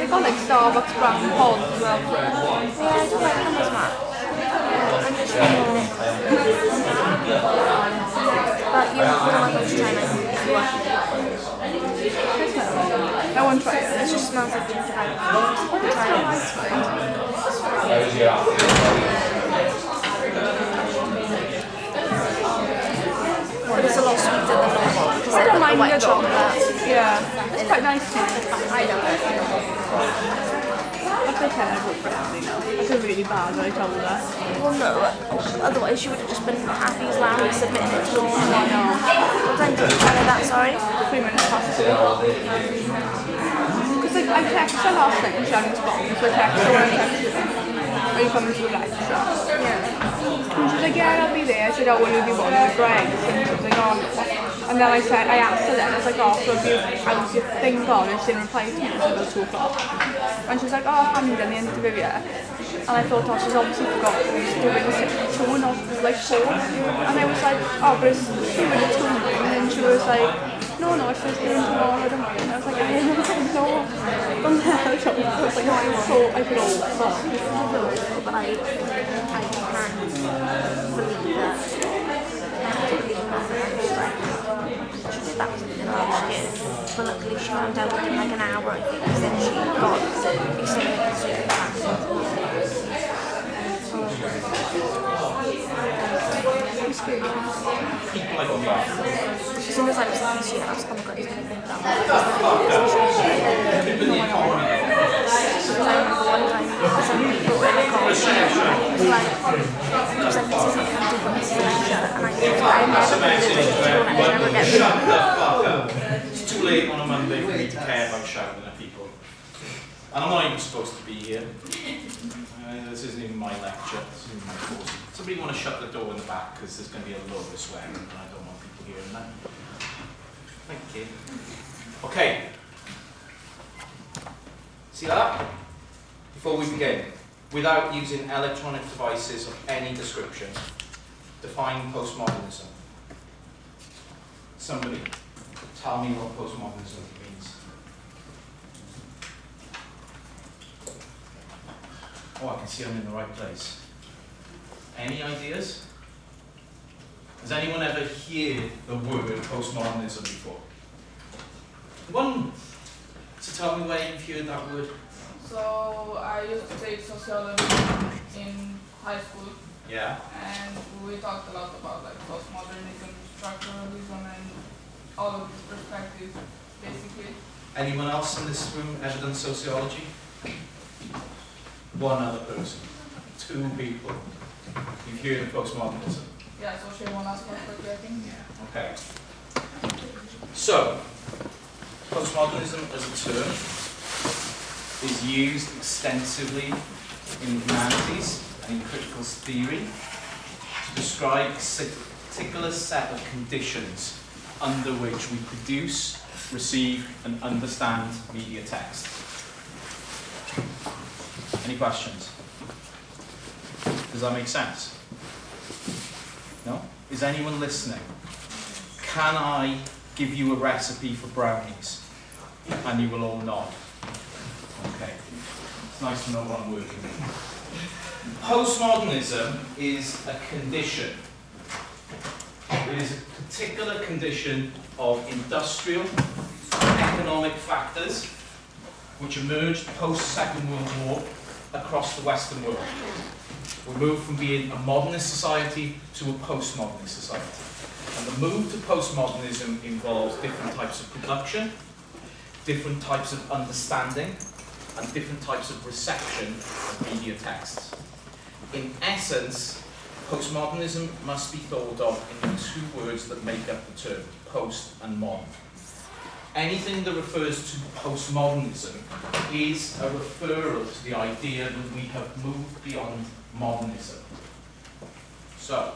got like Starbucks brand pods as well for it. Yeah, I do like them as well. I'm just but you're not going to try like if you want. I won't try it. It just smells like gingerbread. But it's a lot sweeter than normal because I don't mind white it though. chocolate. Yeah, it's quite nice too. I don't know. That's okay, I vote for Emily now. I feel really bad when I told her. Well, no. Otherwise, she would have just been happy as Larry submitting it to all. I know. What time did you tell her that, sorry? 3 minutes past 2. Because like, I texted her last night and she hadn't responded, so I texted her when I texted her. Are you coming to the lecture? Yeah. And she was like, yeah, I'll be there. She said, oh, will you be one of the breaks? And she was like, oh, no. And then I asked her then, I was like, oh, so how's your thing gone? And she didn't reply to me until about 2 o'clock. And she was like, oh, I haven't done the interview yet. And I thought, oh, she's obviously forgotten we used to do it at 2 and not like 4. And I was like, oh, but it's 2 minutes to ring. And then she was like, no, it's just doing tomorrow, I don't mind. And I was like, I don't know. From there, I was like, no, I thought I could all But I can't believe that. She did that last year, but luckily she found out within like an hour, I think, because then she got extremely super fast. As soon as I was last year, I was going to go to the because I remember one time some people were in a college and he was like, this isn't going to do this lecture, and I never been to a school and I never get Shut the fuck up. It's too late on a Monday for me to care about shouting at people. And I'm not even supposed to be here. This isn't even my lecture, this isn't my course. Somebody want to shut the door in the back because there's going to be a load of swearing and I don't want people hearing that. Thank you. Okay. See that? Before we begin, without using electronic devices of any description, define postmodernism. Somebody, tell me what postmodernism means. Oh, I can see I'm in the right place. Any ideas? Has anyone ever heard the word postmodernism before? One to tell me where you've heard that word. So I used to take sociology in high school. Yeah. And we talked a lot about like postmodernism, structuralism, and all of these perspectives, basically. Anyone else in this room ever done sociology? One other person. 2 people. You've heard of postmodernism? Yeah, so she won't ask us quickly, I think. Yeah. Okay. So, postmodernism as a term is used extensively in humanities and in critical theory to describe a particular set of conditions under which we produce, receive, and understand media text. Any questions? Does that make sense? No? Is anyone listening? Can I give you a recipe for brownies? And you will all nod. Okay. It's nice to know what I'm working with. Postmodernism is a condition. It is a particular condition of industrial and economic factors which emerged post-Second World War across the Western world. We moved from being a modernist society to a postmodernist society. And the move to postmodernism involves different types of production, different types of understanding, and different types of reception of media texts. In essence, postmodernism must be thought of in the 2 words that make up the term, post and modern. Anything that refers to postmodernism is a referral to the idea that we have moved beyond modernism. So,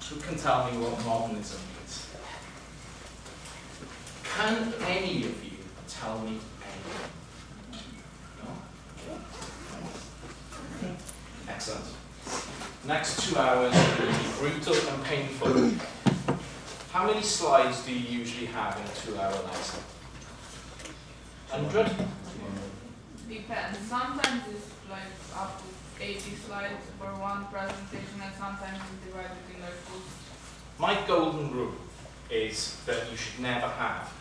who can tell me what modernism means? Can any of you tell me anything? No? Excellent. Next 2 hours will be brutal and painful. How many slides do you usually have in a 2-hour lesson? 100? sometimes it's like up to 80 slides for one presentation, and sometimes it's divided in like groups. My golden rule is that you should never have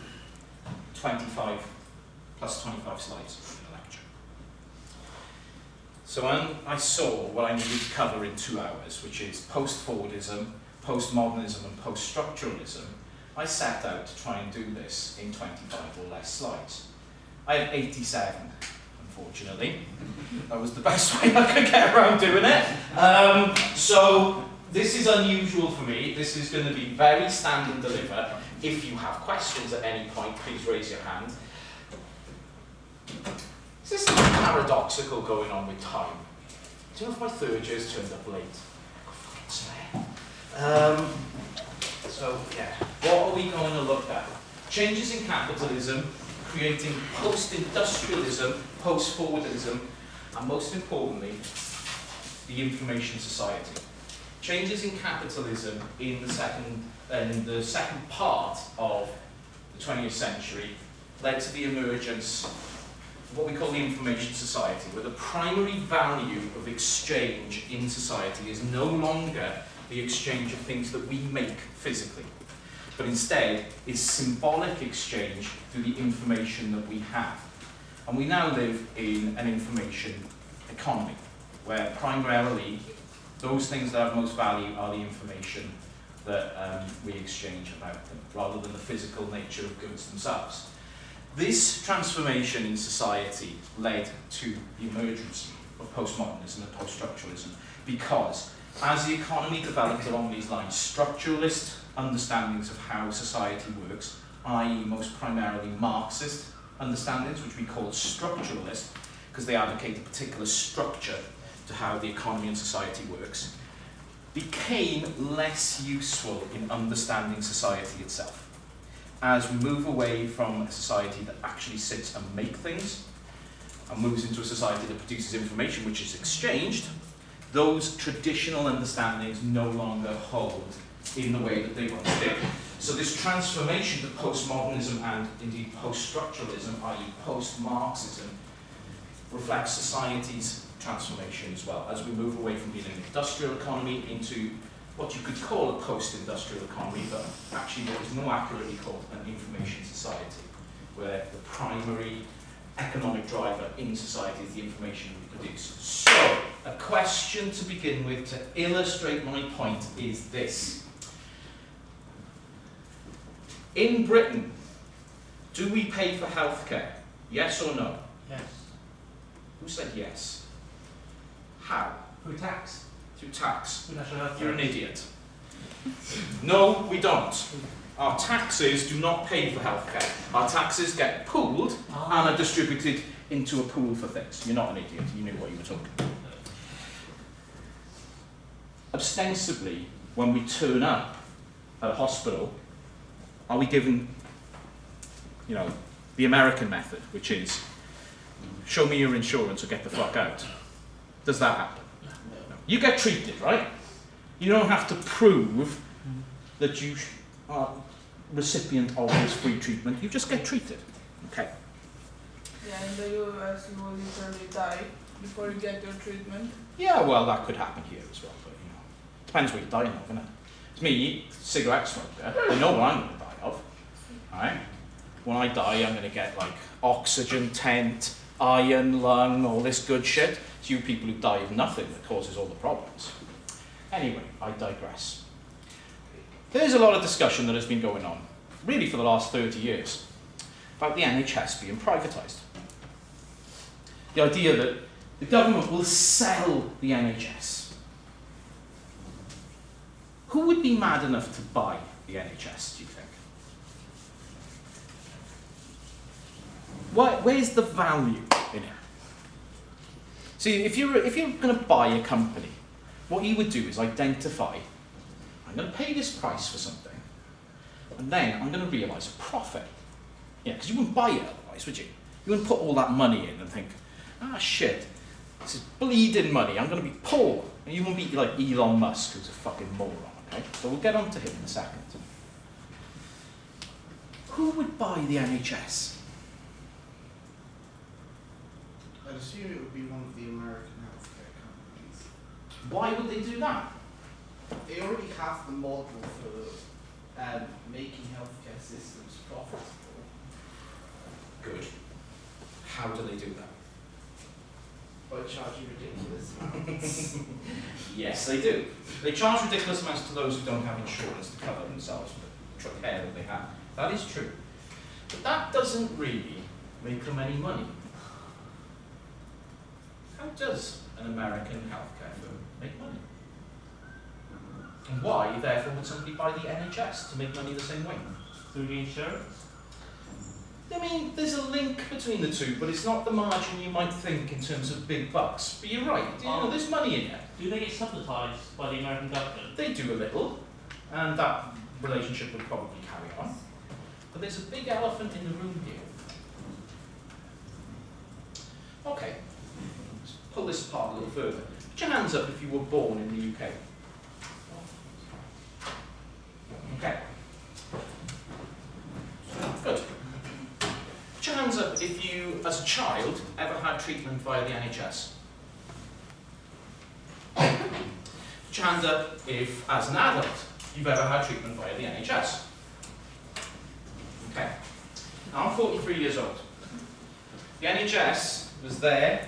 25 plus 25 slides in a lecture. So when I saw what I needed to cover in 2 hours, which is post-Fordism, postmodernism and post-structuralism, I set out to try and do this in 25 or less slides. I have 87, unfortunately. That was the best way I could get around doing it. So this is unusual for me. This is going to be very stand and deliver. If you have questions at any point, please raise your hand. Is there something paradoxical going on with time? Do you know if my third year's turned up late? So, yeah, what are we going to look at? Changes in capitalism, creating post-industrialism, post-Fordism, and most importantly, the information society. Changes in capitalism in the second part of the 20th century led to the emergence of what we call the information society, where the primary value of exchange in society is no longer the exchange of things that we make physically, but instead is symbolic exchange through the information that we have. And we now live in an information economy, where primarily those things that have most value are the information that we exchange about them, rather than the physical nature of goods themselves. This transformation in society led to the emergence of postmodernism and post-structuralism, because as the economy developed along these lines, structuralist understandings of how society works, i.e. most primarily Marxist understandings, which we call structuralist, because they advocate a particular structure to how the economy and society works, became less useful in understanding society itself. As we move away from a society that actually sits and makes things, and moves into a society that produces information which is exchanged, those traditional understandings no longer hold in the way that they once did. So this transformation to postmodernism and indeed post-structuralism, i.e. post-Marxism, reflects society's transformation as well, as we move away from being an industrial economy into what you could call a post-industrial economy, but actually what is more accurately called an information society, where the primary economic driver in society is the information we produce. So, a question to begin with to illustrate my point is this. In Britain, do we pay for healthcare? Yes or no? Yes. Who said yes? How? Through tax. Through tax. Through national health You're an service. idiot. No, we don't. Our taxes do not pay for healthcare. Our taxes get pooled and are distributed into a pool for things. You're not an idiot. You knew what you were talking about. Ostensibly, when we turn up at a hospital, are we given, you know, the American method, which is show me your insurance or get the fuck out? Does that happen? No. You get treated, right? You don't have to prove that you are recipient of this free treatment. You just get treated. Okay. Yeah, in the US you will literally die before you get your treatment. Yeah, well, that could happen here as well, but you know, depends what you're dying of, isn't it? It's me, cigarette smoker. I know what I'm going to die of. Alright? When I die, I'm going to get like oxygen tent, iron lung, all this good shit. It's you people who die of nothing that causes all the problems. Anyway, I digress. There's a lot of discussion that has been going on, really for the last 30 years, about the NHS being privatised. The idea that the government will sell the NHS. Who would be mad enough to buy the NHS, do you think? Where's the value in it? See, if you're going to buy a company, what you would do is identify, I'm going to pay this price for something, and then I'm going to realise a profit. Yeah, because you wouldn't buy it otherwise, would you? You wouldn't put all that money in and think, ah shit, this is bleeding money, I'm going to be poor. And you wouldn't be like Elon Musk, who's a fucking moron, okay? So we'll get on to him in a second. Who would buy the NHS? I'd assume it would be one of the American healthcare companies. Why would they do that? They already have the model for making healthcare systems profitable. Good. How do they do that? By charging ridiculous amounts. Yes, they do. They charge ridiculous amounts to those who don't have insurance to cover themselves for the care that they have. That is true. But that doesn't really make them any money. How does an American healthcare firm make money? And why, therefore, would somebody buy the NHS to make money the same way? Through the insurance? I mean, there's a link between the two, but it's not the margin you might think in terms of big bucks. But you're right, you know, there's money in it. Do they get subsidised by the American government? They do a little, and that relationship will probably carry on. But there's a big elephant in the room here. Okay, let's pull this apart a little further. Put your hands up if you were born in the UK. Okay. Good. Put your hands up if you, as a child, ever had treatment via the NHS. Put your hand up if, as an adult, you've ever had treatment via the NHS. Okay. Now, I'm 43 years old. The NHS was there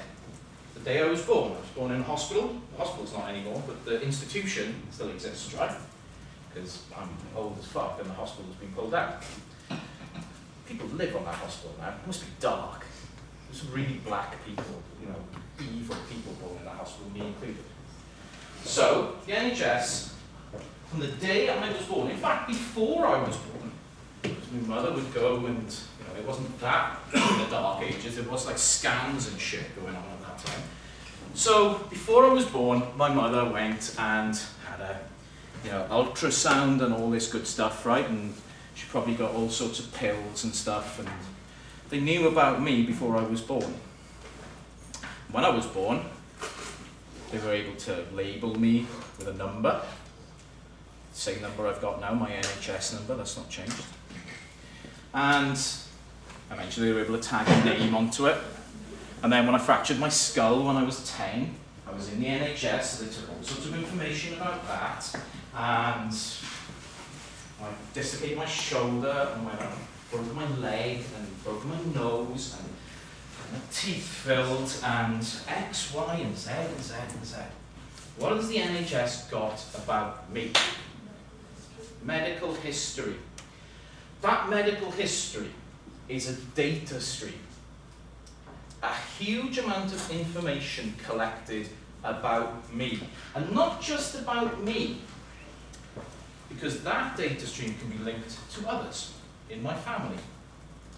the day I was born. I was born in a hospital. The hospital's not anymore, but the institution still exists, right? Because I'm old as fuck and the hospital's been pulled out. People live on that hospital now. It must be dark. There's some really black people, you know, evil people born in that hospital, me included. So, the NHS, from the day I was born, in fact, before I was born, my mother would go and, you know, it wasn't that in the dark ages, it was like scans and shit going on at that time. So, before I was born, my mother went and had a, you know, ultrasound and all this good stuff, right? And she probably got all sorts of pills and stuff, and they knew about me before I was born. When I was born, they were able to label me with a number. Same number I've got now, my NHS number, that's not changed. And eventually they were able to tag a name onto it. And then when I fractured my skull when I was 10, I was in the NHS, so they took all sorts of information about that. And I dislocated my shoulder, and I broke my leg, and broke my nose, and my teeth filled, and X, Y, and Z, and Z, and Z. What has the NHS got about me? Medical history. That medical history is a data stream. A huge amount of information collected about me. And not just about me, because that data stream can be linked to others in my family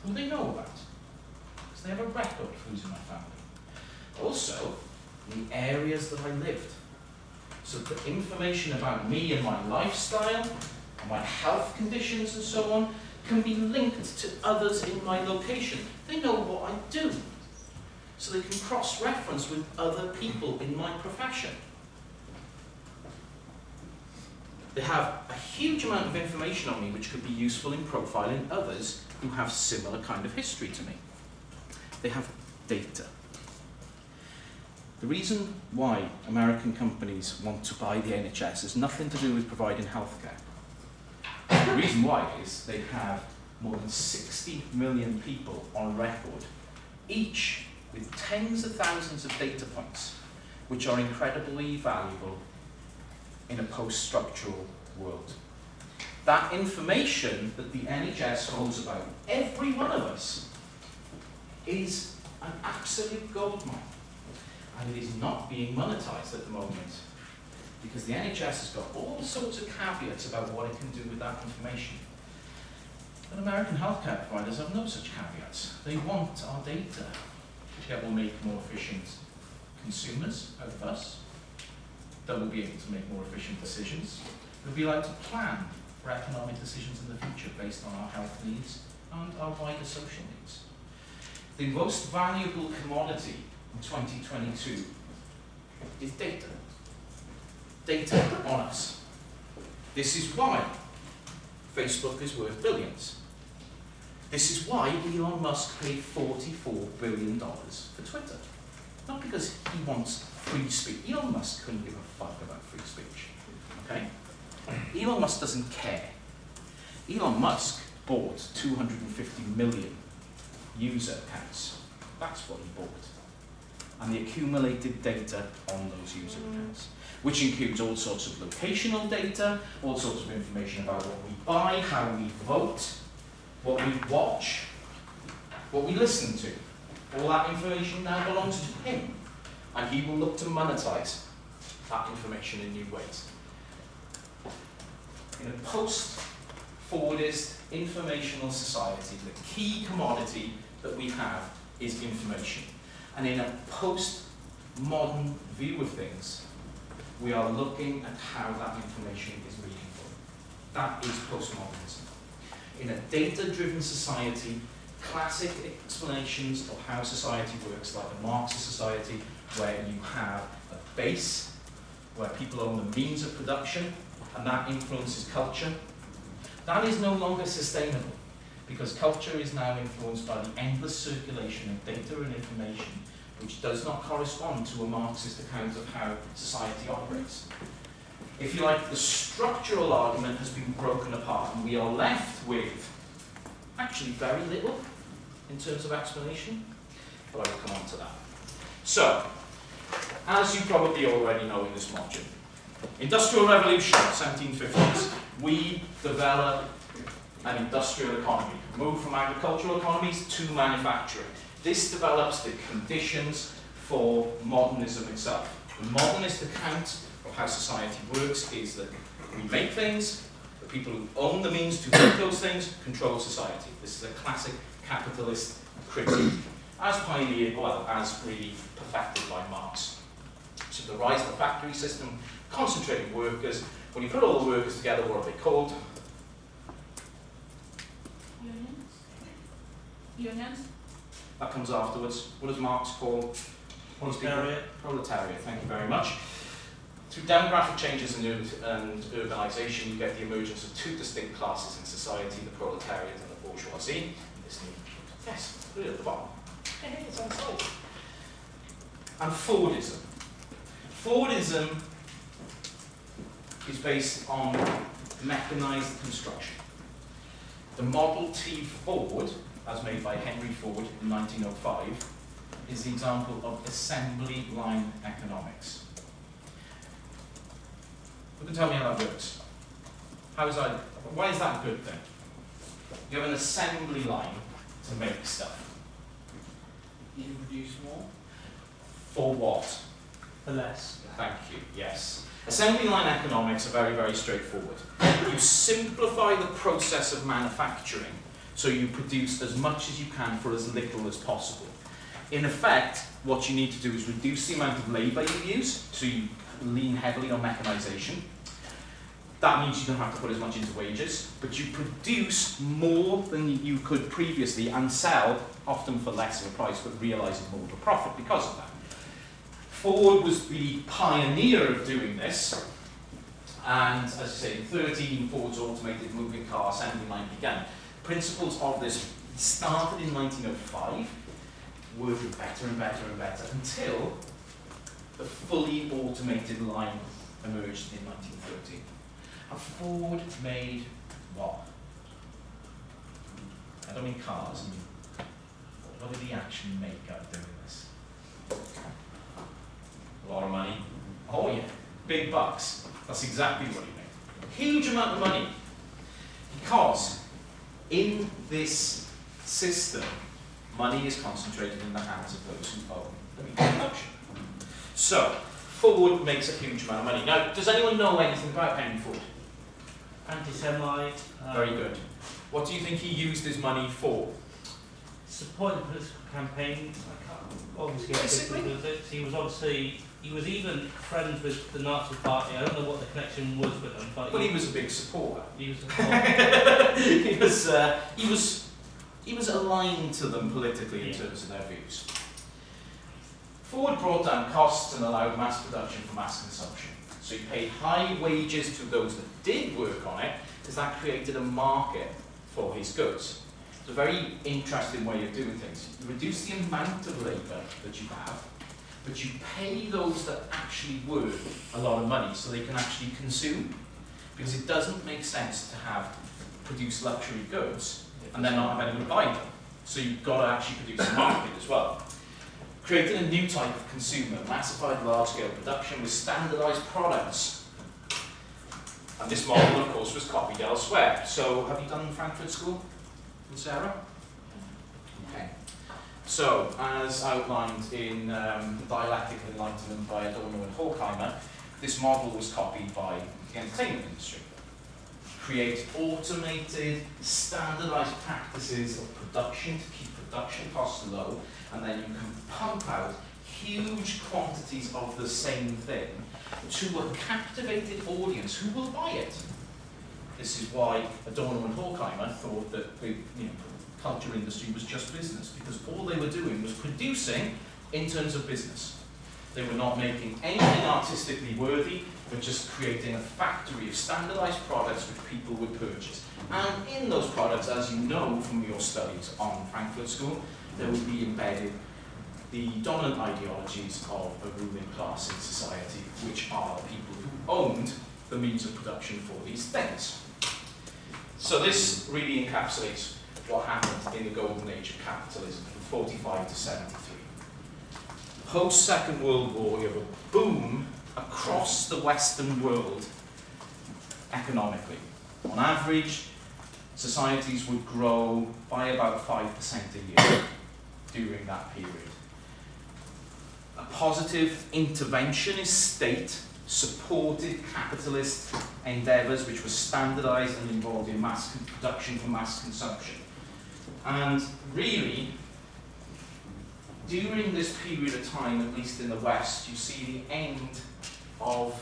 who they know about. Because they have a record of who's in my family. Also, in the areas that I lived. So the information about me and my lifestyle, and my health conditions and so on, can be linked to others in my location. They know what I do. So they can cross-reference with other people in my profession. They have a huge amount of information on me which could be useful in profiling others who have similar kind of history to me. They have data. The reason why American companies want to buy the NHS has nothing to do with providing healthcare. The reason why is they have more than 60 million people on record, each with tens of thousands of data points, which are incredibly valuable in a post-structural world. That information that the NHS holds about every one of us is an absolute goldmine. And it is not being monetized at the moment, because the NHS has got all sorts of caveats about what it can do with that information. But American healthcare providers have no such caveats. They want our data. That will make more efficient consumers out of us. That will be able to make more efficient decisions. We'll be allowed to plan for economic decisions in the future based on our health needs and our wider social needs. The most valuable commodity in 2022 is data. Data on us. This is why Facebook is worth billions. This is why Elon Musk paid $44 billion for Twitter. Not because he wants free speech. Elon Musk couldn't give a fuck about free speech. Okay? Elon Musk doesn't care. Elon Musk bought 250 million user accounts. That's what he bought. And the accumulated data on those user accounts, which includes all sorts of locational data, all sorts of information about what we buy, how we vote, what we watch, what we listen to. All that information now belongs to him, and he will look to monetize that information in new ways. In a post-Fordist informational society, the key commodity that we have is information. And in a post-modern view of things, we are looking at how that information is meaningful. That is postmodernism. In a data-driven society, classic explanations of how society works, like a Marxist society, where you have a base, where people own the means of production, and that influences culture, that is no longer sustainable, because culture is now influenced by the endless circulation of data and information, which does not correspond to a Marxist account of how society operates. If you like, the structural argument has been broken apart, and we are left with actually very little in terms of explanation, but I will come on to that. So, as you probably already know in this module, Industrial Revolution, 1750s, we develop an industrial economy, move from agricultural economies to manufacturing. This develops the conditions for modernism itself. The modernist account of how society works is that we make things, the people who own the means to make those things control society. This is a classic capitalist critique, as pioneered, well, as really perfected by Marx. So the rise of the factory system, concentrating workers. When you put all the workers together, what are they called? Unions? That comes afterwards. What does Marx call? Proletariat. Proletariat, thank you very much. Through demographic changes and urbanisation, you get the emergence of two distinct classes in society, the proletariat and the bourgeoisie. Yes, really at the bottom. Hey, it's on the side. And Fordism. Fordism is based on mechanised construction. The Model T Ford, as made by Henry Ford in 1905, is the example of assembly line economics. You can tell me how that works. How is that? Why is that a good thing? You have an assembly line to make stuff. You can produce more. For what? For less. Thank you, yes. Assembly line economics are very, very straightforward. You simplify the process of manufacturing so you produce as much as you can for as little as possible. In effect, what you need to do is reduce the amount of labour you use, so you lean heavily on mechanisation. That means you don't have to put as much into wages, but you produce more than you could previously and sell, often for less of a price, but realising more of a profit because of that. Ford was the pioneer of doing this, and as I say, in 13, Ford's automated moving car assembly line began. Principles of this started in 1905, working better and better and better until the fully automated line emerged in 1913. And Ford made what? I don't mean cars, I mean, what did he actually make out of doing this? A lot of money. Oh yeah, big bucks. That's exactly what he made. Huge amount of money. Because in this system, money is concentrated in the hands of those who own the means of production. So, Ford makes a huge amount of money. Now, does anyone know anything about Henry Ford? Anti-Semite. Very good. What do you think he used his money for? Supporting political campaigns. I can't obviously Basically. He was even friends with the Nazi Party. I don't know what the connection was with them, but Well, he was a big supporter. he was he was aligned to them politically in terms of their views. Ford brought down costs and allowed mass production for mass consumption. So he paid high wages to those that did work on it, because that created a market for his goods. It's a very interesting way of doing things. You reduce the amount of labour that you have, but you pay those that actually work a lot of money so they can actually consume. Because it doesn't make sense to have produce luxury goods and then not have anyone buy them. So you've got to actually produce a market as well. Creating a new type of consumer, massified large-scale production with standardized products. And this model, of course, was copied elsewhere. So have you done Frankfurt School with Sarah? Okay. So, as outlined in the Dialectic of Enlightenment by Adorno and Horkheimer, this model was copied by the entertainment industry. Create automated, standardized practices of production to keep production costs low, and then you can pump out huge quantities of the same thing to a captivated audience who will buy it. This is why Adorno and Horkheimer thought that the culture industry was just business, because all they were doing was producing in terms of business. They were not making anything artistically worthy, but just creating a factory of standardized products which people would purchase. And in those products, as you know from your studies on Frankfurt School, there would be embedded the dominant ideologies of a ruling class in society, which are the people who owned the means of production for these things. So this really encapsulates what happened in the golden age of capitalism from 45 to 73. Post-Second World War, you have a boom across the Western world economically. On average, societies would grow by about 5% a year during that period. A positive interventionist state supported capitalist endeavours which were standardised and involved in mass production for mass consumption. And really, during this period of time, at least in the West, you see the end of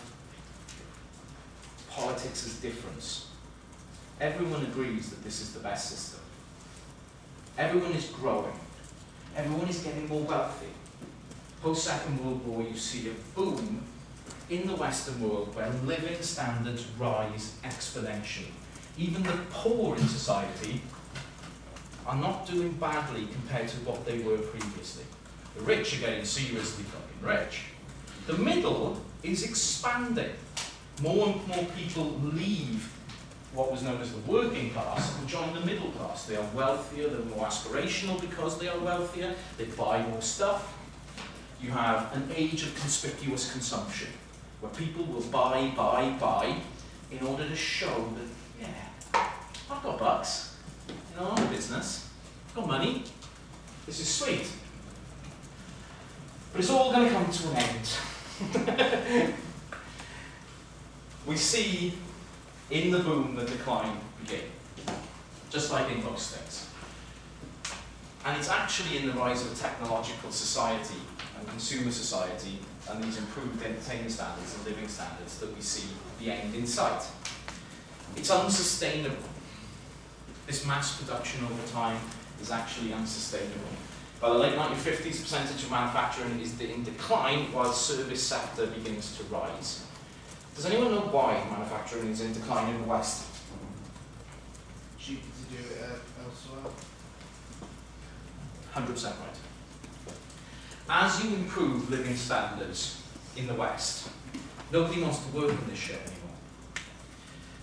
politics as difference. Everyone agrees that this is the best system. Everyone is growing. Everyone is getting more wealthy. Post-Second World War, you see a boom in the Western world where living standards rise exponentially. Even the poor in society are not doing badly compared to what they were previously. The rich are getting seriously fucking rich. The middle is expanding. More and more people leave what was known as the working class and join the middle class. They are wealthier, they're more aspirational because they are wealthier, they buy more stuff. You have an age of conspicuous consumption, where people will buy in order to show that, yeah, I've got bucks, I'm a business, I've got money, this is sweet. But it's all going to come to an end. We see in the boom the decline begin, just like in most things. And it's actually in the rise of a technological society and consumer society and these improved entertainment standards and living standards that we see the end in sight. It's unsustainable. This mass production over time is actually unsustainable. By the late 1950s, the percentage of manufacturing is in decline while the service sector begins to rise. Does anyone know why manufacturing is in decline in the West? Cheaper to do it elsewhere. 100% right. As you improve living standards in the West, nobody wants to work in this shit anymore.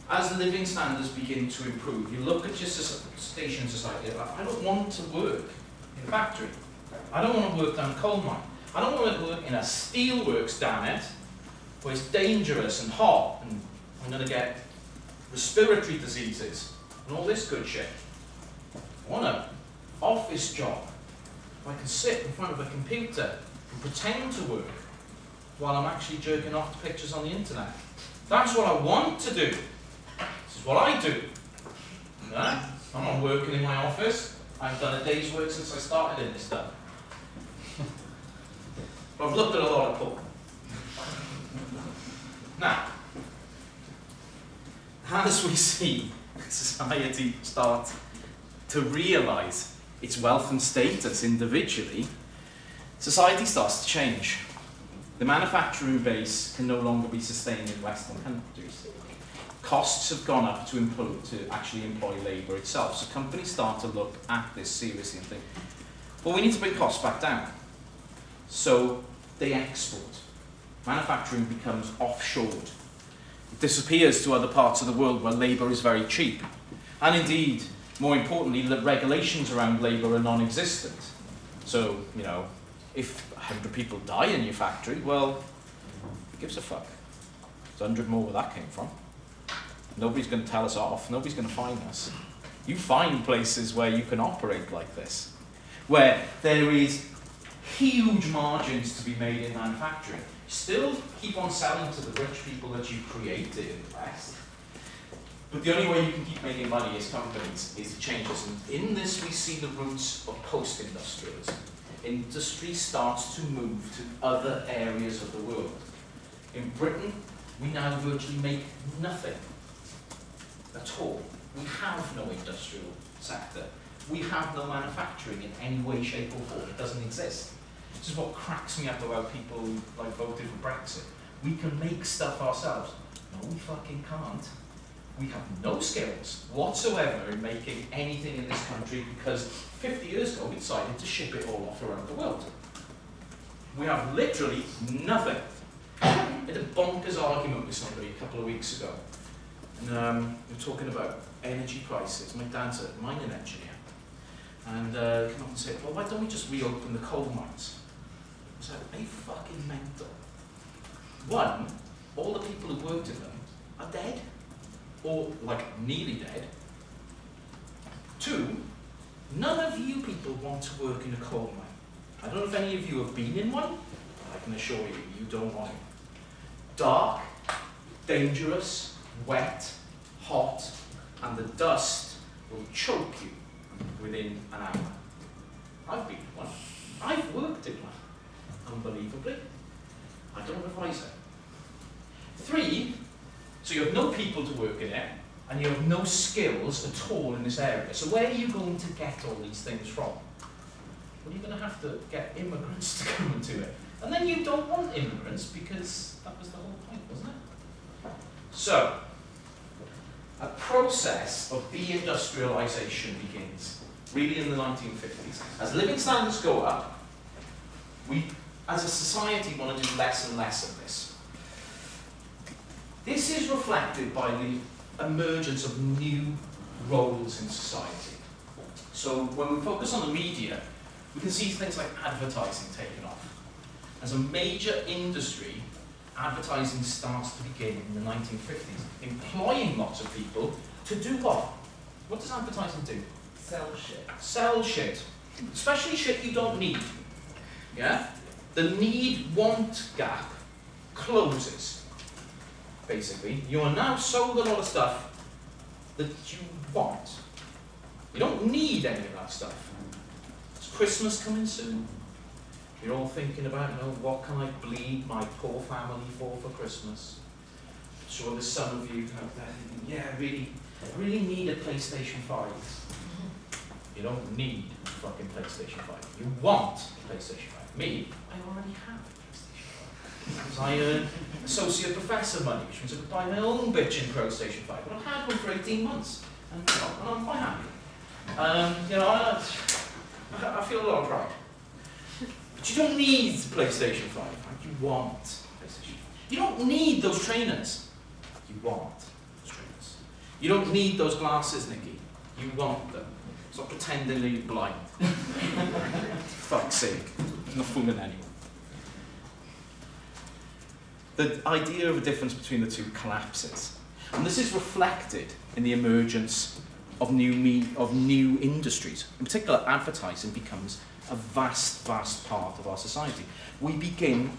As living standards begin to improve, you look at your station society, I don't want to work in a factory. I don't want to work down a coal mine. I don't want to work in a steelworks, damn it, where it's dangerous and hot and I'm going to get respiratory diseases and all this good shit. I want an office job where I can sit in front of a computer and pretend to work while I'm actually jerking off to pictures on the internet. That's what I want to do. This is what I do. No? I'm not working in my office. I've done a day's work since I started in this stuff. But I've looked at a lot of porn. Now, as we see society start to realise its wealth and status individually, society starts to change. The manufacturing base can no longer be sustained in Western countries. Costs have gone up to actually employ labour itself. So companies start to look at this seriously and think, well, we need to bring costs back down. So they export. Manufacturing becomes offshored. It disappears to other parts of the world where labour is very cheap. And indeed, more importantly, the regulations around labour are non-existent. So, you know, if 100 people die in your factory, well, who gives a fuck? There's 100 more where that came from. Nobody's going to tell us off. Nobody's going to fine us. You find places where you can operate like this, where there is huge margins to be made in manufacturing. Still keep on selling to the rich people that you created in the West. But the only way you can keep making money as companies is to change this. And in this we see the roots of post-industrialism. Industry starts to move to other areas of the world. In Britain, we now virtually make nothing at all. We have no industrial sector. We have no manufacturing in any way, shape or form. It doesn't exist. This is what cracks me up about people who voted for Brexit. We can make stuff ourselves. No, we fucking can't. We have no skills whatsoever in making anything in this country because 50 years ago we decided to ship it all off around the world. We have literally nothing. I had a bonkers argument with somebody a couple of weeks ago. And we were talking about energy prices. My dad's a mining engineer. And he came up and said, well, why don't we just reopen the coal mines? I was like, are you fucking mental? One, all the people who worked in them are dead. Or, nearly dead. Two, none of you people want to work in a coal mine. I don't know if any of you have been in one, but I can assure you, you don't want it. Dark, dangerous, wet, hot, and the dust will choke you within an hour. I've been in one. I've worked in one, unbelievably. I don't advise it. Three, so you have no people to work in it, and you have no skills at all in this area. So where are you going to get all these things from? Well, you're going to have to get immigrants to come into it. And then you don't want immigrants because that was the whole point, wasn't it? So, a process of deindustrialization begins, really in the 1950s. As living standards go up, we, as a society, want to do less and less of this. This is reflected by the emergence of new roles in society. So when we focus on the media, we can see things like advertising taking off. As a major industry, advertising starts to begin in the 1950s, employing lots of people to do what? What does advertising do? Sell shit. Sell shit. Especially shit you don't need. Yeah? The need-want gap closes. Basically, you are now sold a lot of stuff that you want. You don't need any of that stuff. Is Christmas coming soon? You're all thinking about, what can I bleed my poor family for Christmas? I'm sure there's some of you out there thinking, yeah, I really need a PlayStation 5. You don't need a fucking PlayStation 5. You want a PlayStation 5. Me, I already have. Because I earn associate professor money, which means I could buy my own bitchin' PlayStation 5. But I've had one for 18 months, and I'm quite happy. I feel a lot of pride. But you don't need PlayStation 5. You want PlayStation 5. You don't need those trainers. You want those trainers. You don't need those glasses, Nikki. You want them. Stop pretending that you're blind. For fuck's sake. I'm not fooling anyone. The idea of a difference between the two collapses. And this is reflected in the emergence of new industries. In particular, advertising becomes a vast, vast part of our society. We begin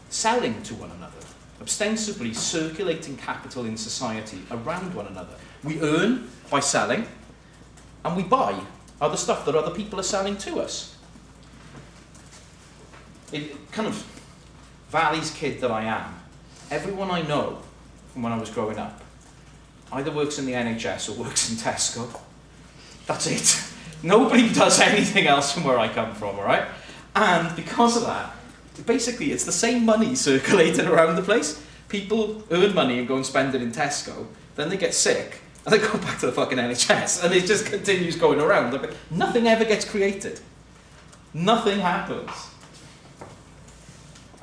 selling to one another, ostensibly circulating capital in society around one another. We earn by selling, and we buy other stuff that other people are selling to us. It kind of, Valley's kid that I am, everyone I know from when I was growing up either works in the NHS or works in Tesco. That's it. Nobody does anything else from where I come from, all right? And because of that, basically it's the same money circulated around the place. People earn money and go and spend it in Tesco, then they get sick, and they go back to the fucking NHS, and it just continues going around. Nothing ever gets created. Nothing happens.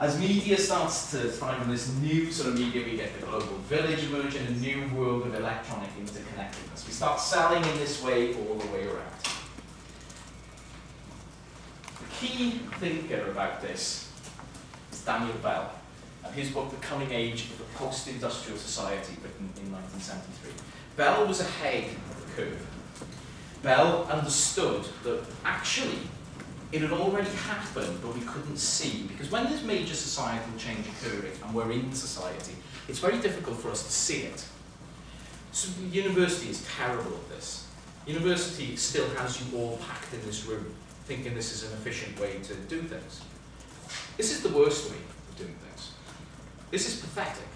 As media starts to thrive in this new sort of media, we get the global village emerging, a new world of electronic interconnectedness. We start selling in this way all the way around. The key thinker about this is Daniel Bell, and his book, The Coming Age of the Post-Industrial Society, written in 1973. Bell was ahead of the curve. Bell understood that actually it had already happened, but we couldn't see, because when there's major societal change occurring and we're in society, it's very difficult for us to see it. So university is terrible at this. University still has you all packed in this room, thinking this is an efficient way to do things. This is the worst way of doing things. This is pathetic.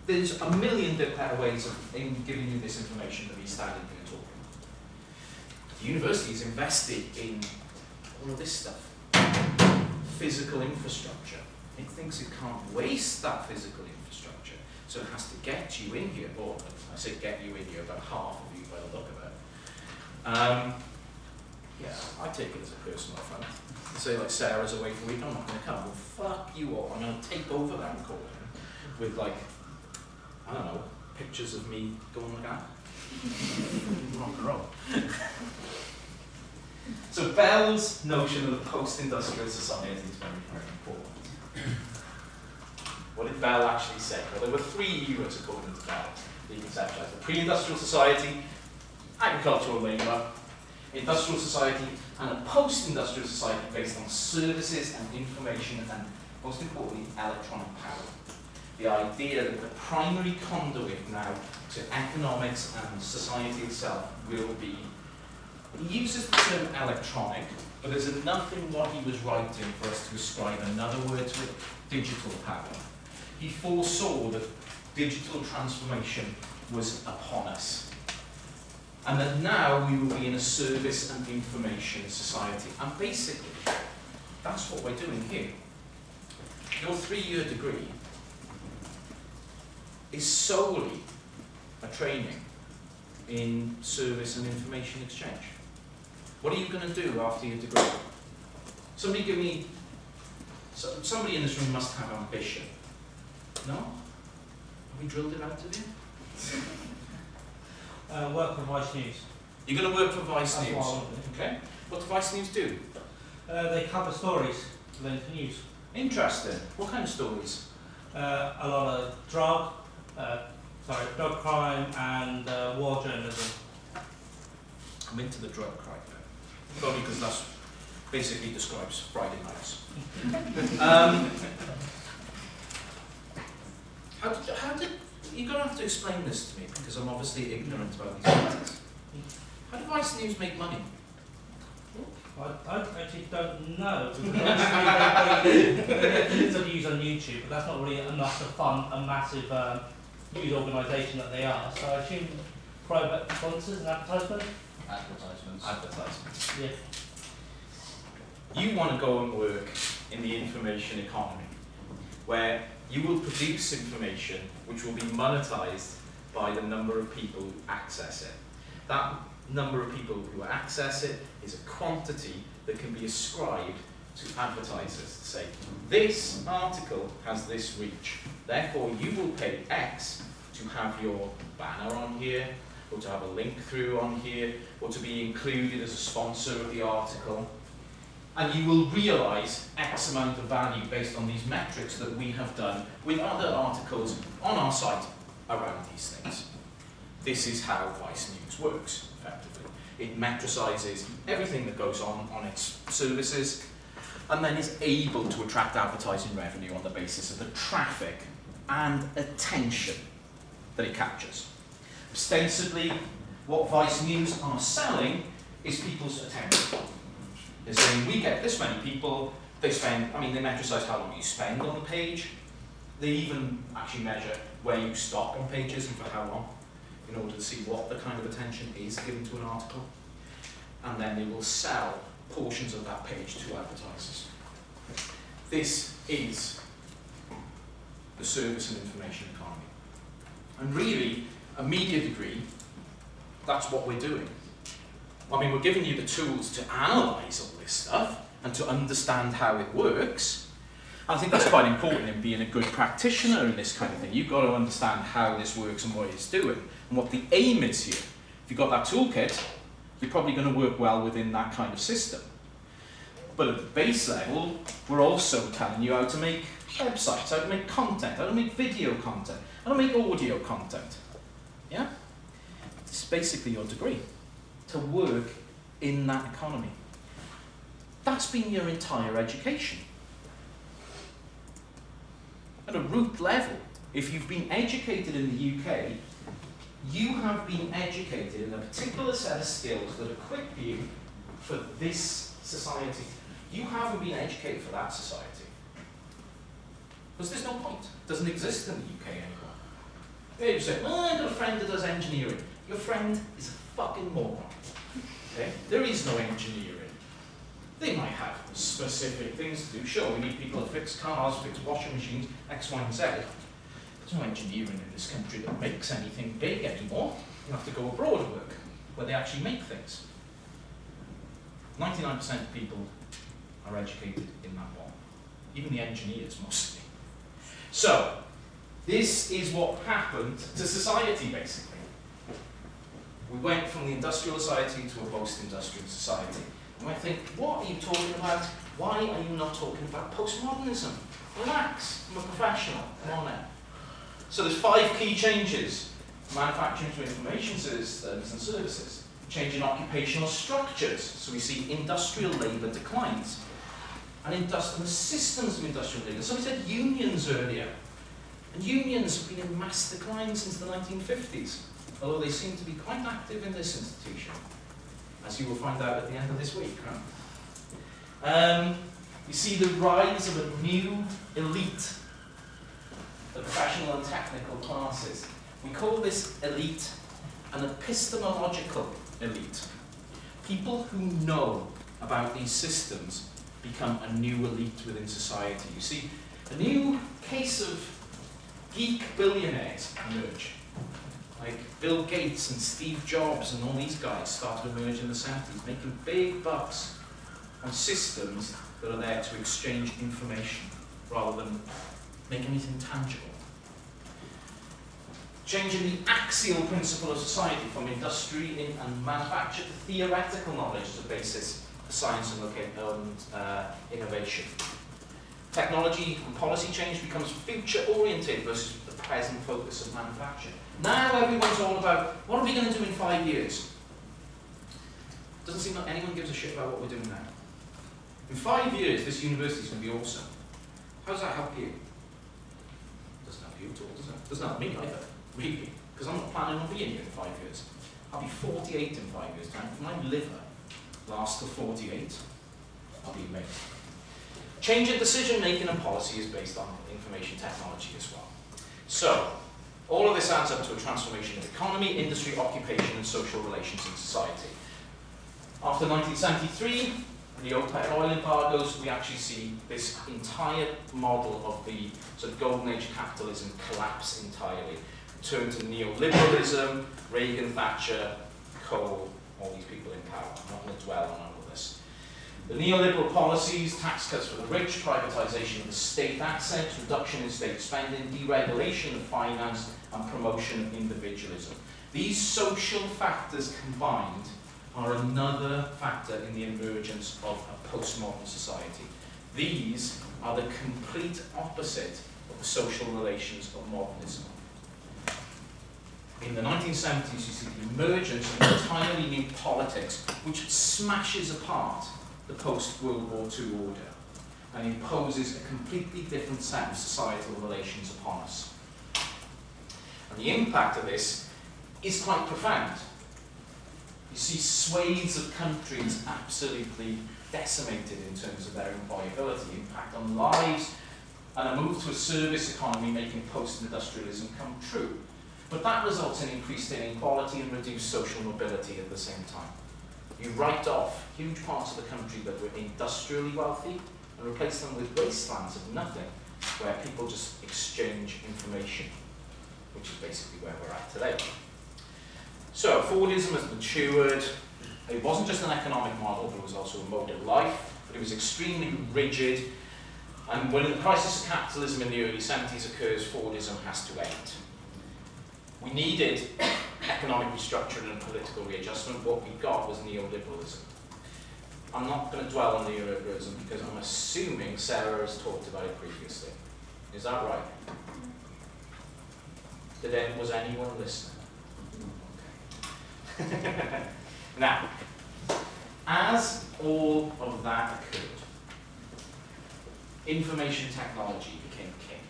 There's a million better ways of giving you this information than me standing here talking. The university is invested in all of this stuff. Physical infrastructure. It thinks it can't waste that physical infrastructure, so it has to get you in here, or I say get you in here, about half of you by the look of it. Yeah, I take it as a personal affront. Say like Sarah's away for a week, I'm not going to come. Well, fuck you all. I'm going to take over that recording with like, I don't know, pictures of me going like that. Rock and roll. So Bell's notion of the post-industrial society is very, very important. What did Bell actually say? Well, there were three eras according to Bell. He conceptualized the pre-industrial society, agricultural labour, industrial society, and a post-industrial society based on services and information and, most importantly, electronic power. The idea that the primary conduit now to economics and society itself will be, he uses the term electronic, but there's enough in what he was writing for us to ascribe another word to it, digital power. He foresaw that digital transformation was upon us, and that now we will be in a service and information society. And basically, that's what we're doing here. Your 3-year degree is solely a training in service and information exchange. What are you going to do after your degree? Somebody give me, somebody in this room must have ambition. No? Have we drilled it out of you? Work for Vice News. You're going to work for Vice That's News? what I want to do. Okay. What do Vice News do? They cover stories related to news. Interesting. What kind of stories? A lot of drug crime and war journalism. I'm into the drug crime now. Probably because that's basically describes Friday nights. How did you're going to have to explain this to me, because I'm obviously ignorant about these matters. How did Vice News make money? I actually don't know. There's a views on YouTube, but that's not really enough to fund a massive news organisation that they are. So I assume private sponsors and advertisement? Advertisements. Yeah. You want to go and work in the information economy, where you will produce information which will be monetized by the number of people who access it. That number of people who access it is a quantity that can be ascribed to advertisers to say, this article has this reach, therefore you will pay X to have your banner on here, or to have a link through on here, or to be included as a sponsor of the article. And you will realise X amount of value based on these metrics that we have done with other articles on our site around these things. This is how Vice News works, effectively. It metricises everything that goes on its services, and then is able to attract advertising revenue on the basis of the traffic and attention that it captures. Ostensibly, what Vice News are selling is people's attention. They're saying, we get this many people, they spend, I mean, they metricise how long you spend on the page. They even actually measure where you stop on pages and for how long, in order to see what the kind of attention is given to an article. And then they will sell portions of that page to advertisers. This is the service and information economy. And really, a media degree, that's what we're doing. I mean, we're giving you the tools to analyse all this stuff and to understand how it works, I think that's quite important in being a good practitioner in this kind of thing. You've got to understand how this works and what it's doing, and what the aim is here. If you've got that toolkit, you're probably going to work well within that kind of system. But at the base level, we're also telling you how to make websites, how to make content, how to make video content, how to make audio content. Yeah? It's basically your degree to work in that economy. That's been your entire education. At a root level, if you've been educated in the UK, you have been educated in a particular set of skills that equip you for this society. You haven't been educated for that society. Because there's no point. It doesn't exist in the UK anymore. You say, well, I've got a friend that does engineering. Your friend is a fucking moron. Okay? There is no engineering. They might have specific things to do. Sure, we need people to fix cars, fix washing machines, X, Y, and Z. There's no engineering in this country that makes anything big anymore. You have to go abroad and work, where they actually make things. 99% of people are educated in that one. Even the engineers, mostly. So, this is what happened to society, basically. We went from the industrial society to a post-industrial society. You might think, what are you talking about? Why are you not talking about postmodernism? Relax, I'm a professional, come on now. So there's 5 key changes. Manufacturing to information systems and services. Change in occupational structures. So we see industrial labour declines. And the systems of industrial labour. Somebody said unions earlier. And unions have been in mass decline since the 1950s. Although they seem to be quite active in this institution. As you will find out at the end of this week. Right? You see the rise of a new elite. The professional and technical classes. We call this elite an epistemological elite. People who know about these systems become a new elite within society. You see, a new case of geek billionaires emerge. Like Bill Gates and Steve Jobs and all these guys start to emerge in the 70s, making big bucks on systems that are there to exchange information rather than make anything tangible. Changing the axial principle of society from industry and manufacture to theoretical knowledge as a basis for science and innovation. Technology and policy change becomes future-oriented versus the present focus of manufacture. Now everyone's all about, what are we going to do in 5 years? Doesn't seem like anyone gives a shit about what we're doing now. In 5 years, this university is going to be awesome. How does that help you? Doesn't help you at all, does it? Doesn't help me either, really. Because I'm not planning on being here in 5 years. I'll be 48 in 5 years' time. If my liver lasts to 48, I'll be amazing. Change in decision-making and policy is based on information technology as well. So, all of this adds up to a transformation of economy, industry, occupation, and social relations in society. After 1973, the OPEC oil embargoes, we actually see this entire model of the sort of golden age of capitalism collapse entirely. Turn to neoliberalism, Reagan, Thatcher, Cole, all these people in power. I'm not going to dwell on all of this. The neoliberal policies, tax cuts for the rich, privatization of the state assets, reduction in state spending, deregulation of finance, and promotion of individualism. These social factors combined are another factor in the emergence of a postmodern society. These are the complete opposite of the social relations of modernism. In the 1970s, you see the emergence of an entirely new politics which smashes apart the post-World War II order and imposes a completely different set of societal relations upon us. And the impact of this is quite profound. You see swathes of countries absolutely decimated in terms of their employability, impact on lives, and a move to a service economy making post-industrialism come true. But that results in increased inequality and reduced social mobility at the same time. You write off huge parts of the country that were industrially wealthy and replace them with wastelands of nothing, where people just exchange information, which is basically where we're at today. So, Fordism has matured. It wasn't just an economic model, but it was also a mode of life, but it was extremely rigid, And when the crisis of capitalism in the early 70s occurs, Fordism has to end. We needed economic restructuring and political readjustment. What we got was neoliberalism. I'm not going to dwell on neoliberalism because I'm assuming Sarah has talked about it previously. Is that right? Was anyone listening? Okay. Now, as all of that occurred, information technology became king.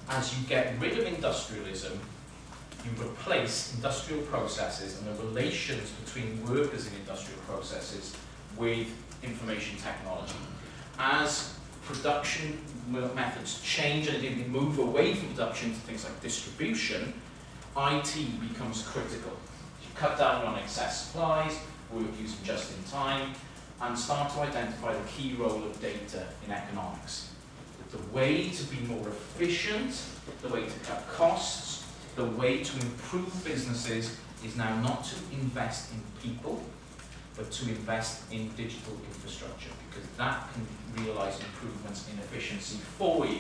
As you get rid of industrialism, you replace industrial processes and the relations between workers in industrial processes with information technology. As production methods change and we move away from production to things like distribution, IT becomes critical. You cut down on excess supplies, work using just in time, and start to identify the key role of data in economics. The way to be more efficient, the way to cut costs, the way to improve businesses is now not to invest in people, but to invest in digital infrastructure, because that can realize improvements in efficiency for you.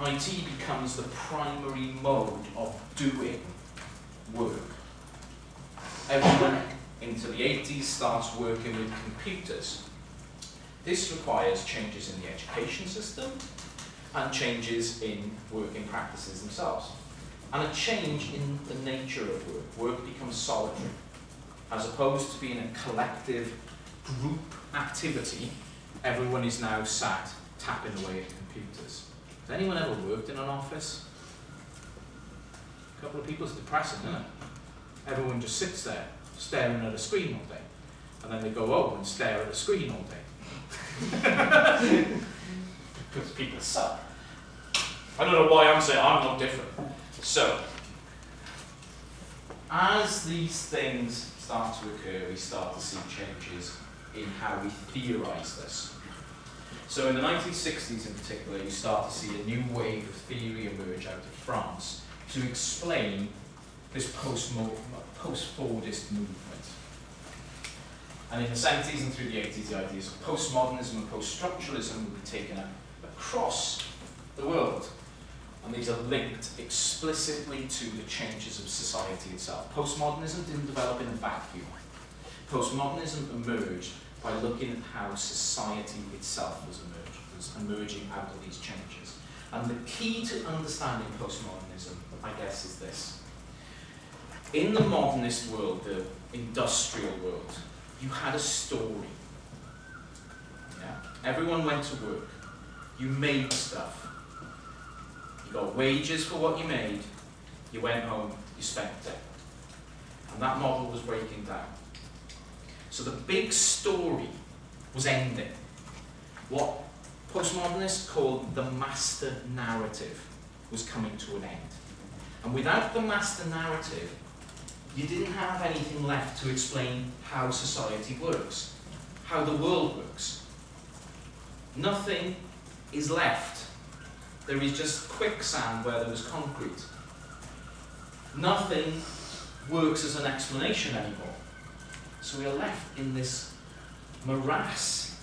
IT becomes the primary mode of doing work. Everyone into the 80s starts working with computers. This requires changes in the education system and changes in working practices themselves. And a change in the nature of work. Work becomes solitary. As opposed to being a collective group activity, everyone is now sat tapping away at computers. Has anyone ever worked in an office? A couple of people, it's depressing, isn't it? Everyone just sits there, staring at a screen all day. And then they go home and stare at a screen all day. Because people suck. I don't know why I'm saying I'm not different. So, as these things start to occur, we start to see changes in how we theorize this. So in the 1960s in particular, you start to see a new wave of theory emerge out of France to explain this post-Fordist movement. And in the 70s and through the 80s, the ideas of postmodernism and post-structuralism will be taken up across the world. And these are linked explicitly to the changes of society itself. Postmodernism didn't develop in a vacuum. Postmodernism emerged by looking at how society itself was emerging out of these changes. And the key to understanding postmodernism, I guess, is this. In the modernist world, the industrial world, you had a story. Yeah? Everyone went to work. You made stuff. You got wages for what you made, you went home, you spent it. And that model was breaking down. So the big story was ending. What postmodernists called the master narrative was coming to an end. And without the master narrative, you didn't have anything left to explain how society works, how the world works. Nothing is left. There is just quicksand where there was concrete. Nothing works as an explanation anymore. So we are left in this morass.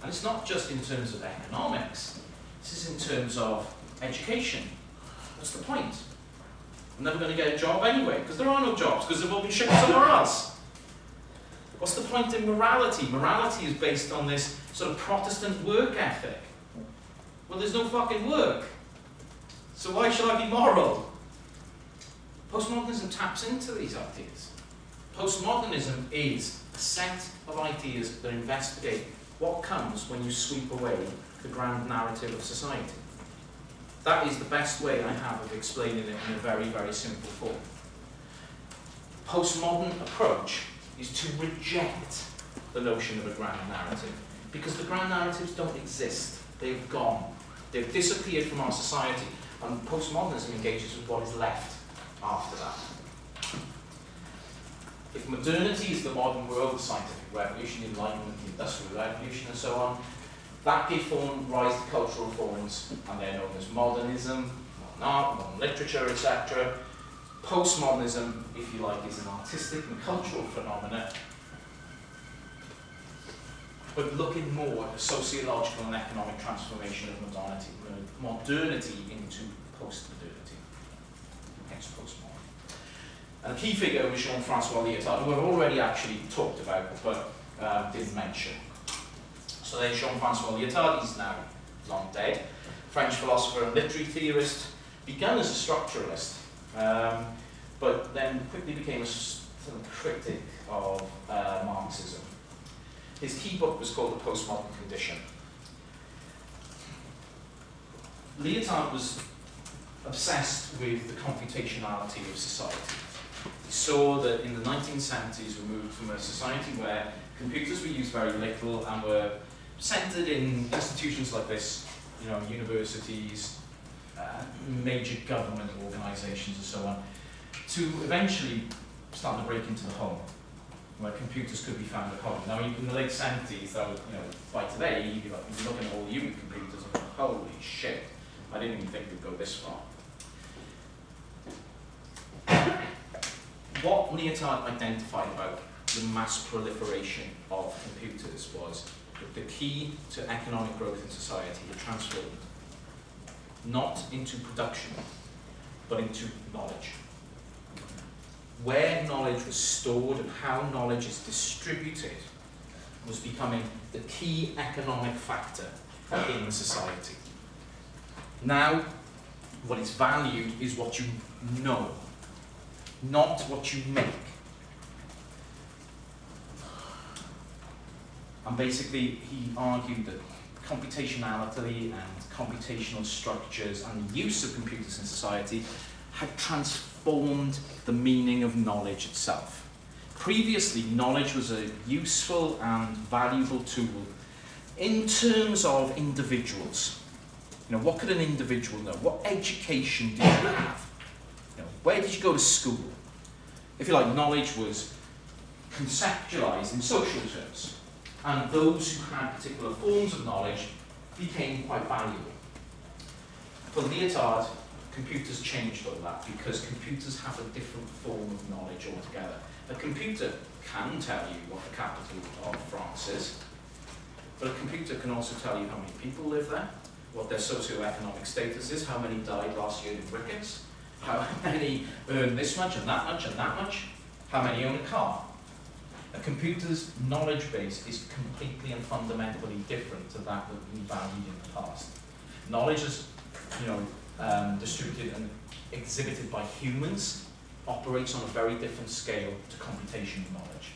And it's not just in terms of economics. This is in terms of education. What's the point? I'm never going to get a job anyway, because there are no jobs, because they've all been shipped somewhere else. What's the point in morality? Morality is based on this sort of Protestant work ethic. Well, there's no fucking work. So why should I be moral? Postmodernism taps into these ideas. Postmodernism is a set of ideas that investigate what comes when you sweep away the grand narrative of society. That is the best way I have of explaining it in a very, very simple form. Postmodern approach is to reject the notion of a grand narrative, because the grand narratives don't exist. They've gone. They've disappeared from our society, and postmodernism engages with what is left after that. If modernity is the modern world, the scientific revolution, the Enlightenment, the Industrial Revolution, and so on, that gave rise to cultural forms, and they're known as modernism, modern art, modern literature, etc. Postmodernism, if you like, is an artistic and cultural phenomenon but looking more at the sociological and economic transformation of modernity into post-modernity, hence postmodern. And a key figure was Jean-Francois Lyotard, who I've already actually talked about, but didn't mention. So there's Jean-Francois Lyotard, he's now long dead, French philosopher and literary theorist, began as a structuralist, but then quickly became a sort of critic of Marxism. His key book was called The Postmodern Condition. Lyotard was obsessed with the computationality of society. He saw that in the 1970s we moved from a society where computers were used very little and were centered in institutions like this, you know, universities, major government organizations and so on, to eventually start to break into the home, where computers could be found at home. Now, in the late 70s, that was, you know, by today, you'd be looking at all the human computers and go, holy shit, I didn't even think we'd go this far. What Lyotard identified about the mass proliferation of computers was that the key to economic growth in society had transformed not into production, but into knowledge. Where knowledge was stored and how knowledge is distributed was becoming the key economic factor in society. Now, what is valued is what you know, not what you make. And basically, he argued that computationality and computational structures and the use of computers in society had transformed the meaning of knowledge itself. Previously, knowledge was a useful and valuable tool in terms of individuals. You know, what could an individual know? What education did you have? You know, where did you go to school? If you like, knowledge was conceptualized in social terms, and those who had particular forms of knowledge became quite valuable. For Lyotard, computers changed all that because computers have a different form of knowledge altogether. A computer can tell you what the capital of France is, but a computer can also tell you how many people live there, what their socio-economic status is, how many died last year in rickets, how many earn this much and that much and that much, how many own a car. A computer's knowledge base is completely and fundamentally different to that we valued in the past. Knowledge is, you know, distributed and exhibited by humans, operates on a very different scale to computational knowledge.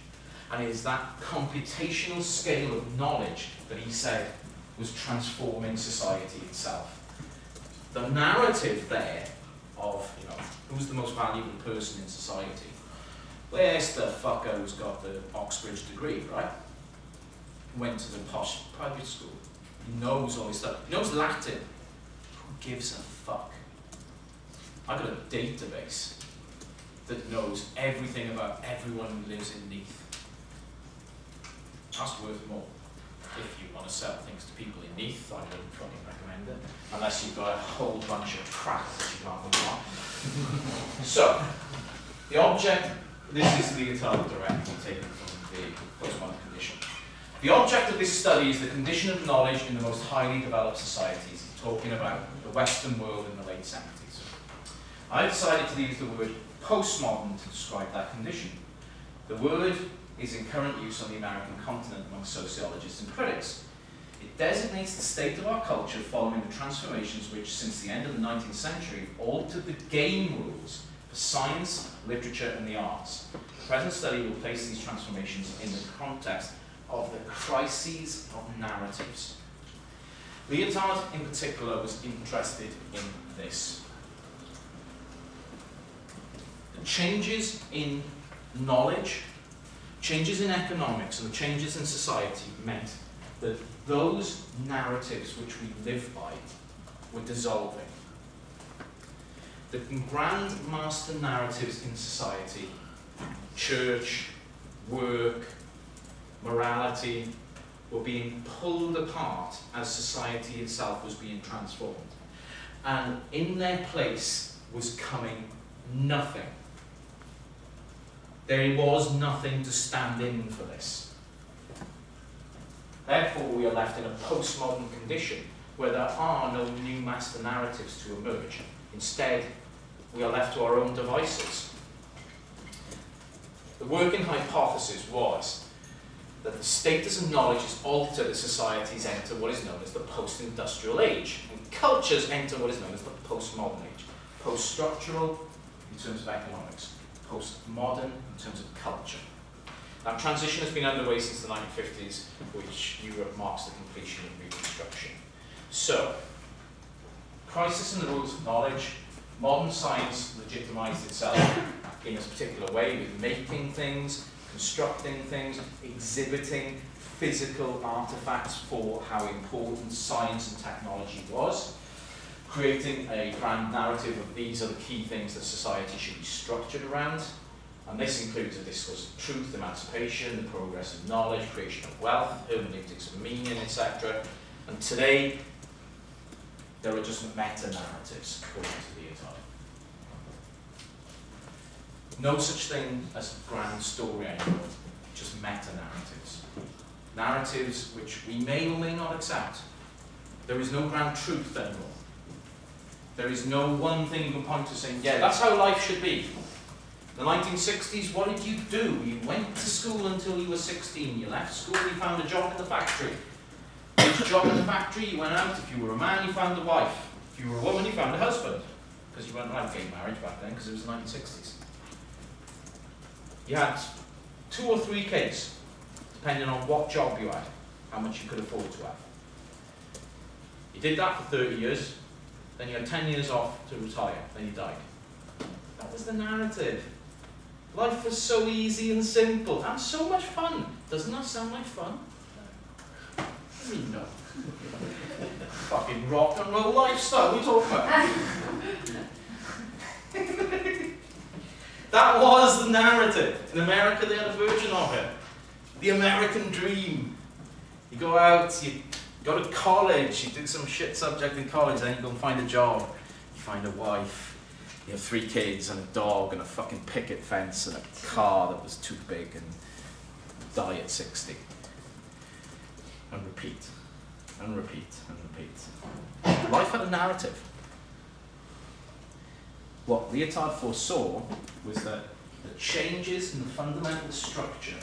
And it is that computational scale of knowledge that he said was transforming society itself. The narrative there of, you know, who's the most valuable person in society? Where's the fucker who's got the Oxbridge degree, right? Went to the posh private school. He knows all this stuff. He knows Latin. Who gives a fuck? I've got a database that knows everything about everyone who lives in Neath. That's worth more. If you want to sell things to people in Neath, I wouldn't fucking recommend it. Unless you've got a whole bunch of crap that you can't move on. So, the object, this is Lyotard directly taken from the Postmodern Condition. The object of this study is the condition of knowledge in the most highly developed societies, talking about the Western world in the late 70s. I decided to use the word postmodern to describe that condition. The word is in current use on the American continent among sociologists and critics. It designates the state of our culture following the transformations which, since the end of the 19th century, altered the game rules for science, literature, and the arts. The present study will place these transformations in the context of the crises of narratives. Lyotard, in particular, was interested in this. The changes in knowledge, changes in economics, and the changes in society meant that those narratives which we live by were dissolving. The grand master narratives in society, church, work, morality, were being pulled apart as society itself was being transformed. And in their place was coming nothing. There was nothing to stand in for this. Therefore, we are left in a postmodern condition where there are no new master narratives to emerge. Instead, we are left to our own devices. The working hypothesis was that the status of knowledge is altered as societies enter what is known as the post-industrial age, and cultures enter what is known as the postmodern age. Post-structural in terms of economics, post-modern in terms of culture. That transition has been underway since the 1950s, which Europe marks the completion of Reconstruction. So, crisis in the rules of knowledge, modern science legitimized itself in a particular way with making things, constructing things, exhibiting physical artifacts for how important science and technology was, creating a grand narrative of these are the key things that society should be structured around. And this includes a discourse of truth, emancipation, the progress of knowledge, creation of wealth, hermeneutics of meaning, etc. And today, there are just meta-narratives, according to Leotard. No such thing as a grand story anymore, just meta-narratives. Narratives which we may or may not accept. There is no grand truth anymore. There is no one thing you can point to saying, yeah, that's how life should be. In the 1960s, what did you do? You went to school until you were 16. You left school, you found a job in the factory. Which job in the factory? You went out. If you were a man, you found a wife. If you were a woman, you found a husband. Because you weren't allowed gay marriage back then, because it was the 1960s. You had 2 or 3 kids, depending on what job you had, how much you could afford to have. You did that for 30 years, then you had 10 years off to retire, then you died. That was the narrative. Life was so easy and simple, and so much fun. Doesn't that sound like fun? I mean, no. Fucking rock and roll lifestyle, what are you talking about? That was the narrative. In America, they had a version of it. The American dream. You go out, you go to college, you do some shit subject in college, then you go and find a job. You find a wife. You have 3 kids and a dog and a fucking picket fence and a car that was too big, and die at 60. And repeat. And repeat. And repeat. Life had a narrative. What Leotard foresaw was that the changes in the fundamental structure,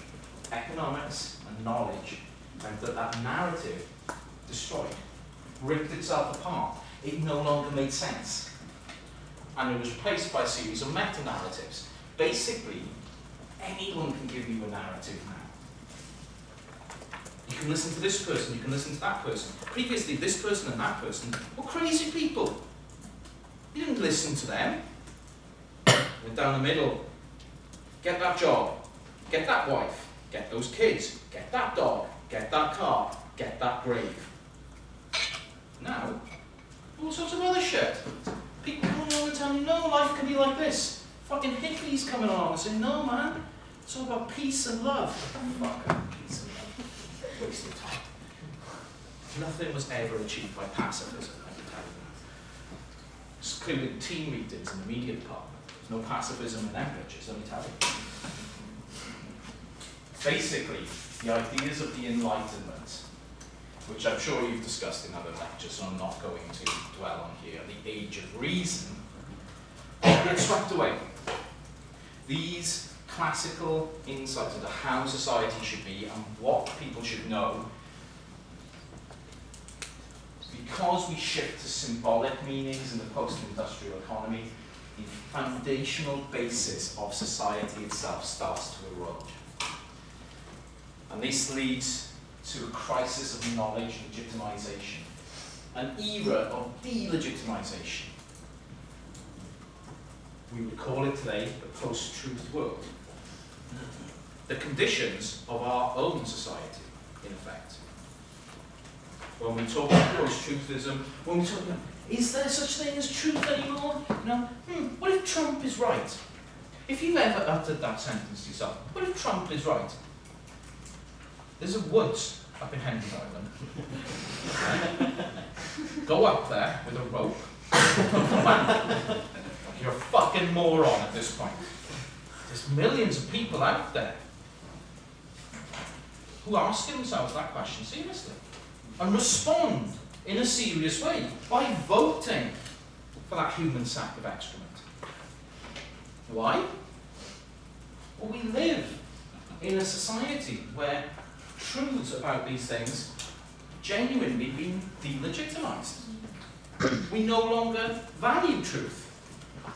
economics and knowledge, meant that that narrative destroyed, ripped itself apart. It no longer made sense. And it was replaced by a series of meta-narratives. Basically, anyone can give you a narrative now. You can listen to this person, you can listen to that person. Previously, this person and that person were crazy people. You didn't listen to them. Went down the middle. Get that job. Get that wife. Get those kids. Get that dog. Get that car. Get that grave. Now, all sorts of other shit. People come along and tell me, no, life can be like this. Fucking hippies coming along and saying, no, man, it's all about peace and love. What the fuck? Peace and love. Waste of time. Nothing was ever achieved by pacifism, I can tell you that. Excluding team meetings in the media department. There's no pacifism in them pictures, let me tell you. Basically, the ideas of the Enlightenment, which I'm sure you've discussed in other lectures, so I'm not going to dwell on here, the age of reason, get swept away. These classical insights into how society should be and what people should know, because we shift to symbolic meanings in the post-industrial economy, the foundational basis of society itself starts to erode. And this leads to a crisis of knowledge legitimization, an era of delegitimization. We would call it today the post-truth world. The conditions of our own society, in effect. When we talk about post-truthism, when we talk about, is there such thing as truth anymore? You know, what if Trump is right? If you've ever uttered that sentence to yourself, what if Trump is right? There's a woods up in Henry Island. Go up there with a rope. You're a fucking moron at this point. There's millions of people out there. who ask themselves that question seriously and respond in a serious way by voting for that human sack of excrement. Why? Well, we live in a society where truths about these things genuinely been delegitimized. We no longer value truth.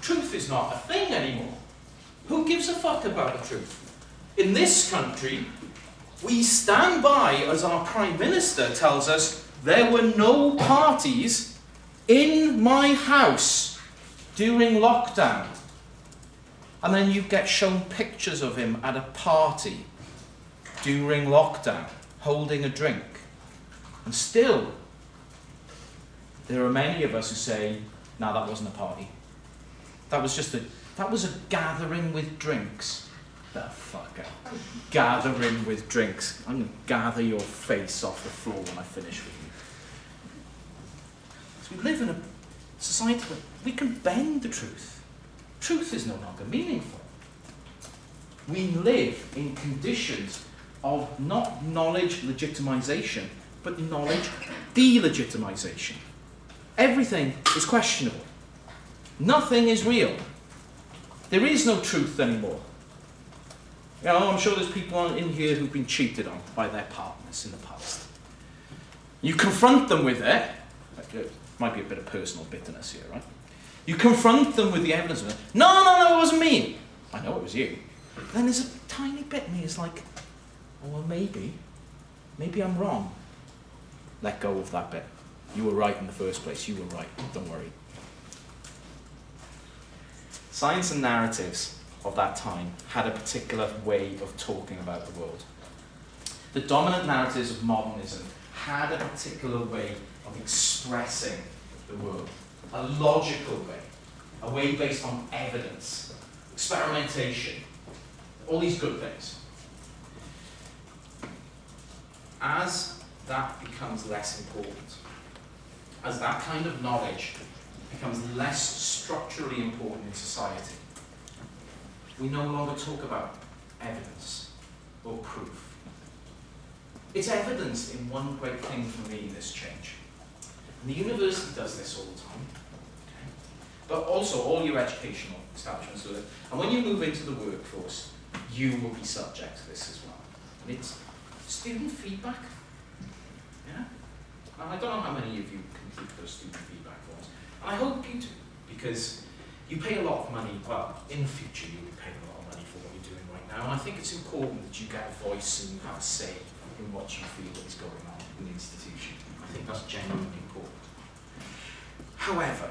Truth is not a thing anymore. Who gives a fuck about the truth? In this country, we stand by as our Prime Minister tells us there were no parties in my house during lockdown. And then you get shown pictures of him at a party during lockdown, holding a drink. And still, there are many of us who say, no, that wasn't a party. That was a gathering with drinks. The fuck out. Gathering with drinks. I'm going to gather your face off the floor when I finish with you. So we live in a society where we can bend the truth. Truth is no longer meaningful. We live in conditions of not knowledge legitimization, but knowledge delegitimization. Everything is questionable. Nothing is real. There is no truth anymore. You know, I'm sure there's people in here who've been cheated on by their partners in the past. You confront them with it. Might be a bit of personal bitterness here, right? You confront them with the evidence of it. No, it wasn't me. I know it was you. But then there's a tiny bit in me is like, oh, well, maybe I'm wrong. Let go of that bit. You were right in the first place. You were right. Don't worry. Science and narratives of that time had a particular way of talking about the world. The dominant narratives of modernism had a particular way of expressing the world. A logical way. A way based on evidence, experimentation, all these good things. As that becomes less important, as that kind of knowledge becomes less structurally important in society, we no longer talk about evidence or proof. It's evidenced in one great thing for me, this change. And the university does this all the time, okay? But also all your educational establishments do it. And when you move into the workforce, you will be subject to this as well. And it's student feedback. Yeah? Now, I don't know how many of you complete those student feedback forms. And I hope you do, because you pay a lot of money. Well, in the future, you'll be paying a lot of money for what you're doing right now. And I think it's important that you get a voice and you have a say in what you feel is going on in the institution. I think that's genuinely important. However,